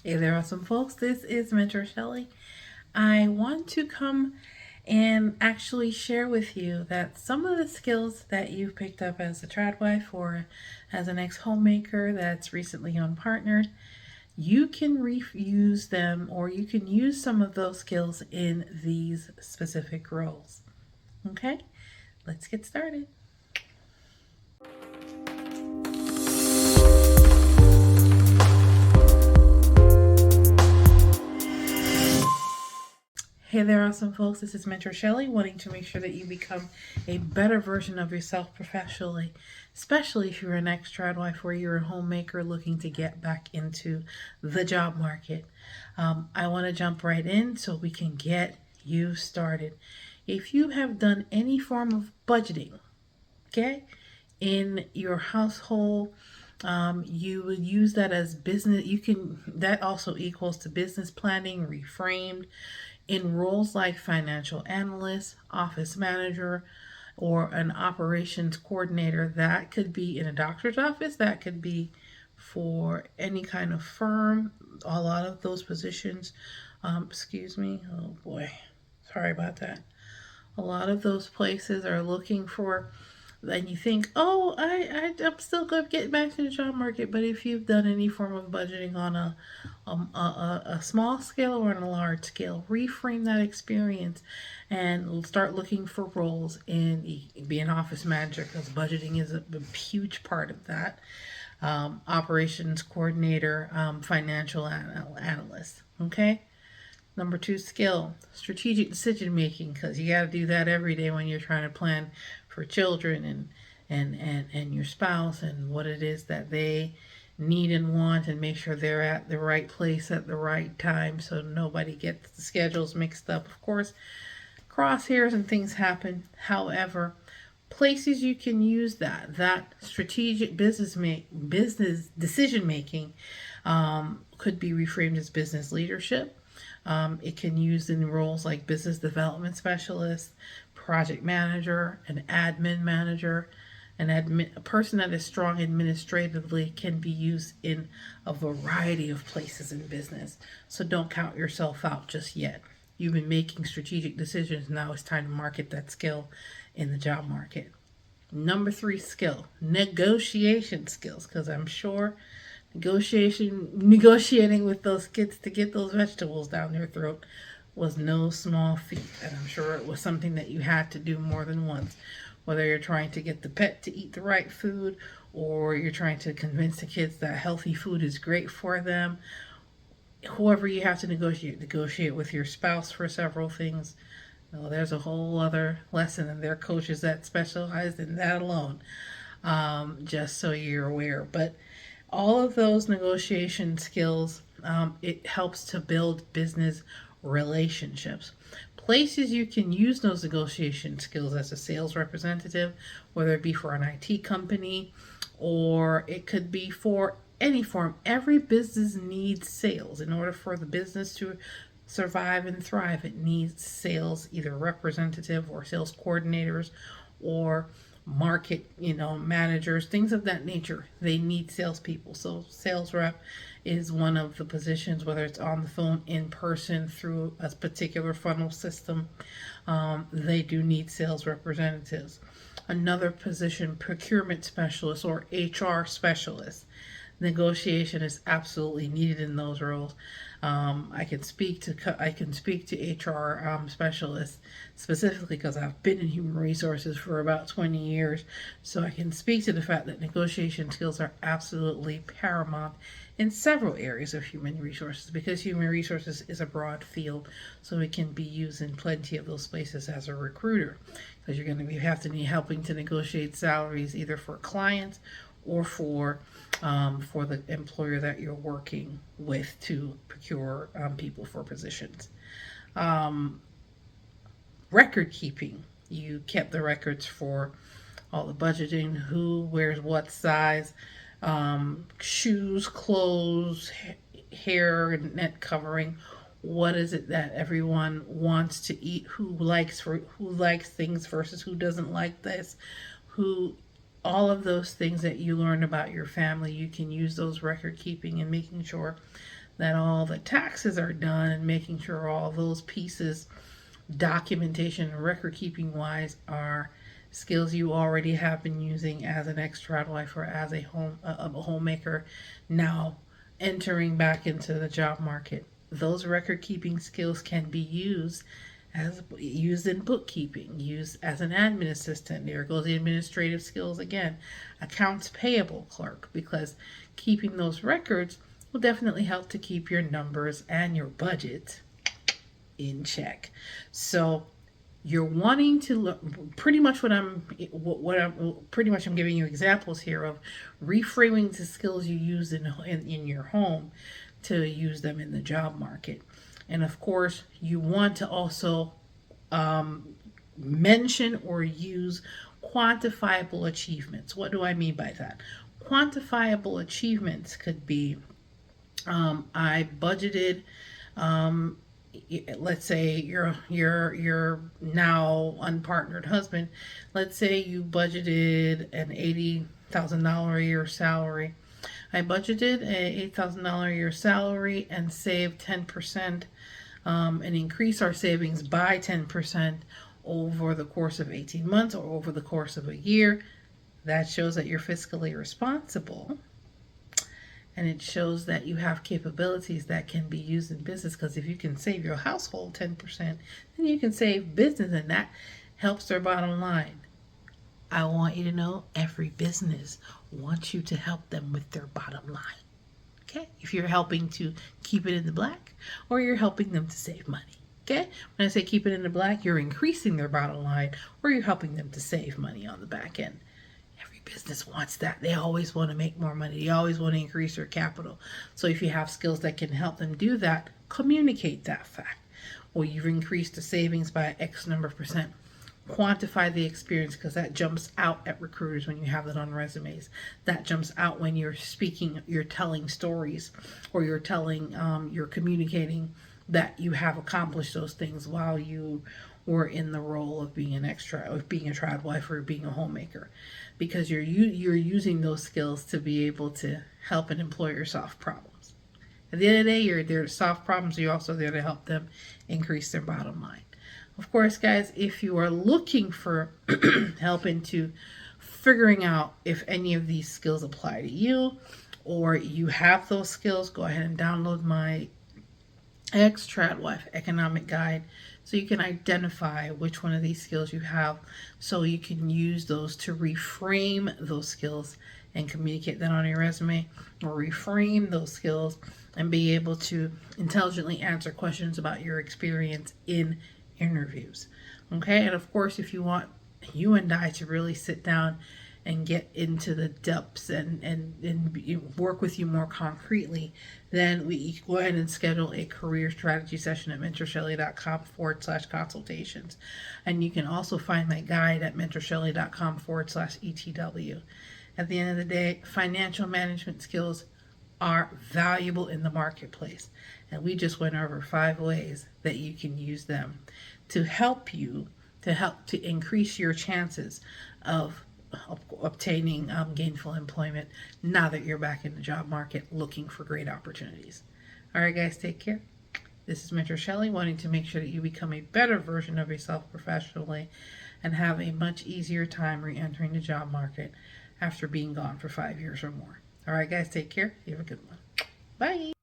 Hey there, awesome folks. This is Mentor Shelley. I want to come and actually share with you that some of the skills that you've picked up as a trad wife or as an ex homemaker that's recently unpartnered, you can reuse them or you can use some of those skills in these specific roles. Okay, let's get started. Hey there, awesome folks. This is Mentor Shelley, wanting to make sure that you become a better version of yourself professionally, especially if you're an ex-trad wife or you're a homemaker looking to get back into the job market. I want to jump right in so we can get you started. If you have done any form of budgeting, okay, in your household, you would use that as business. You can, that also equals to business planning reframed in roles like financial analyst, office manager, or an operations coordinator. That could be in a doctor's office, that could be for any kind of firm. A lot of those positions, excuse me, oh boy, sorry about that. A lot of those places are looking for, and you think, oh, I'm still going to get back to the job market. But if you've done any form of budgeting on a small scale or on a large scale, reframe that experience and start looking for roles in be an office manager because budgeting is a huge part of that. Operations coordinator, financial analyst. Okay. Number two skill, strategic decision making, because you got to do that every day when you're trying to plan for children and your spouse and what it is that they need and want, and make sure they're at the right place at the right time so nobody gets the schedules mixed up. Of course, crosshairs and things happen. However, places you can use that strategic business decision making could be reframed as business leadership. It can use in roles like business development specialist, project manager, an admin manager. A person that is strong administratively can be used in a variety of places in business. So don't count yourself out just yet. You've been making strategic decisions. Now it's time to market that skill in the job market. Number three skill, negotiation skills, because I'm sure negotiating with those kids to get those vegetables down their throat was no small feat, and I'm sure it was something that you had to do more than once. Whether you're trying to get the pet to eat the right food, or you're trying to convince the kids that healthy food is great for them, whoever you have to negotiate with your spouse for several things. Well, there's a whole other lesson, and there are coaches that specialize in that alone. Just so you're aware, but all of those negotiation skills, it helps to build business relationships. Places you can use those negotiation skills as a sales representative, whether it be for an IT company or it could be for any form. Every business needs sales. In order for the business to survive and thrive, it needs sales, either representative or sales coordinators or market, managers, things of that nature. They need salespeople. So sales rep is one of the positions, whether it's on the phone, in person, through a particular funnel system. They do need sales representatives. Another position, procurement specialist or HR specialist. Negotiation is absolutely needed in those roles. I can speak to HR specialists specifically because I've been in human resources for about 20 years, so I can speak to the fact that negotiation skills are absolutely paramount in several areas of human resources, because human resources is a broad field, so it can be used in plenty of those places as a recruiter, because you're going to be have to be helping to negotiate salaries either for clients or for the employer that you're working with to procure people for positions. Um, Record keeping. You kept the records for all the budgeting, who wears what size, shoes, clothes, hair, and net covering. What is it that everyone wants to eat? Who likes things versus who doesn't like this? Who All of those things that you learn about your family, you can use those record keeping and making sure that all the taxes are done, and making sure all those pieces, documentation and record keeping wise, are skills you already have been using as an ex-trad wife or as a homemaker, now entering back into the job market. Those record keeping skills can be used in bookkeeping, used as an admin assistant. There goes the administrative skills again, accounts payable clerk, because keeping those records will definitely help to keep your numbers and your budget in check. So you're wanting to look, pretty much I'm giving you examples here of reframing the skills you use in your home to use them in the job market. And of course, you want to also mention or use quantifiable achievements. What do I mean by that? Quantifiable achievements could be I budgeted, let's say you're now unpartnered husband. Let's say you budgeted an $80,000 a year salary. I budgeted a $8,000 a year salary and saved 10%, and increase our savings by 10% over the course of 18 months or over the course of a year. That shows that you're fiscally responsible, and it shows that you have capabilities that can be used in business, because if you can save your household 10%, then you can save business, and that helps their bottom line. I want you to know every business wants you to help them with their bottom line. Okay? If you're helping to keep it in the black, or you're helping them to save money. Okay? When I say keep it in the black, you're increasing their bottom line, or you're helping them to save money on the back end. Every business wants that. They always want to make more money. They always want to increase their capital. So if you have skills that can help them do that, communicate that fact. Well, you've increased the savings by X number of percent. Quantify the experience, because that jumps out at recruiters when you have that on resumes. That jumps out when you're speaking, you're telling stories, or you're communicating that you have accomplished those things while you were in the role of being a trad wife or being a homemaker, because you're using those skills to be able to help an employer solve problems. At the end of the day, you're there to solve problems. You're also there to help them increase their bottom line. Of course, guys, if you are looking for help into figuring out if any of these skills apply to you, or you have those skills, go ahead and download my ex-trad wife economic guide, so you can identify which one of these skills you have, so you can use those to reframe those skills and communicate that on your resume, or reframe those skills and be able to intelligently answer questions about your experience in interviews. Okay, and of course, if you want you and I to really sit down and get into the depths and work with you more concretely, then we go ahead and schedule a career strategy session at mentorshelley.com/consultations. And you can also find my guide at mentorshelley.com/ETW. At the end of the day, financial management skills are valuable in the marketplace. And we just went over 5 ways that you can use them to help to increase your chances of obtaining gainful employment now that you're back in the job market looking for great opportunities. All right, guys, take care. This is Mentor Shelley, wanting to make sure that you become a better version of yourself professionally and have a much easier time re-entering the job market after being gone for 5 years or more. All right, guys, take care. You have a good one. Bye.